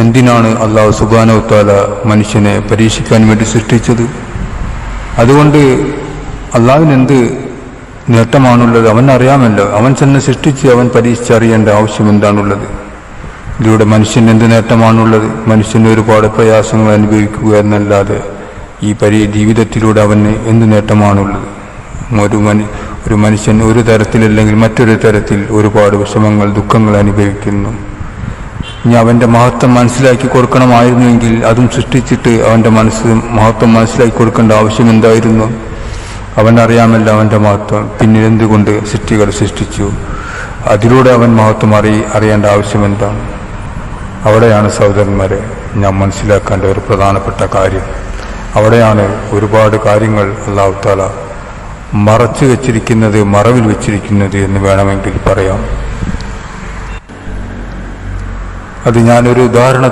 എന്തിനാണ് അല്ലാഹു സുബ്ഹാനഹു വ തആല മനുഷ്യനെ പരീക്ഷിക്കാൻ വേണ്ടി സൃഷ്ടിച്ചത്? അതുകൊണ്ട് അല്ലാഹുവിന് എന്ത് നേട്ടമാണുള്ളത് അവൻ അറിയാമല്ലോ. അവൻ തന്നെ സൃഷ്ടിച്ച് അവൻ പരീക്ഷിച്ചറിയേണ്ട ആവശ്യം എന്താണുള്ളത്? ഇതിലൂടെ മനുഷ്യന് എന്ത് നേട്ടമാണുള്ളത്? മനുഷ്യന് ഒരുപാട് പ്രയാസങ്ങൾ അനുഭവിക്കുക എന്നല്ലാതെ ഈ ജീവിതത്തിലൂടെ അവന് എന്ത് നേട്ടമാണുള്ളത്? ഒരു മനുഷ്യൻ ഒരു തരത്തിലല്ലെങ്കിൽ മറ്റൊരു തരത്തിൽ ഒരുപാട് വിഷമങ്ങൾ ദുഃഖങ്ങൾ അനുഭവിക്കുന്നു. ഇനി അവൻ്റെ മഹത്വം മനസ്സിലാക്കി കൊടുക്കണമായിരുന്നുവെങ്കിൽ അതും സൃഷ്ടിച്ചിട്ട് അവൻ്റെ മഹത്വം മനസ്സിലാക്കി കൊടുക്കേണ്ട ആവശ്യം എന്തായിരുന്നു? അവനറിയാമല്ലോ അവൻ്റെ മഹത്വം. പിന്നീട് എന്തുകൊണ്ട് സൃഷ്ടികൾ സൃഷ്ടിച്ചു? അതിലൂടെ അവൻ മഹത്വം അറിയേണ്ട ആവശ്യം എന്താണ്? അവിടെയാണ് സഹോദരന്മാരെ ഞാൻ മനസ്സിലാക്കേണ്ട ഒരു പ്രധാനപ്പെട്ട കാര്യം. അവിടെയാണ് ഒരുപാട് കാര്യങ്ങൾ അല്ലാഹു തആല മറച്ചു വെച്ചിരിക്കുന്നത്, മറവിൽ വെച്ചിരിക്കുന്നത് എന്ന് വേണമെങ്കിൽ പറയാം. അത് ഞാനൊരു ഉദാഹരണ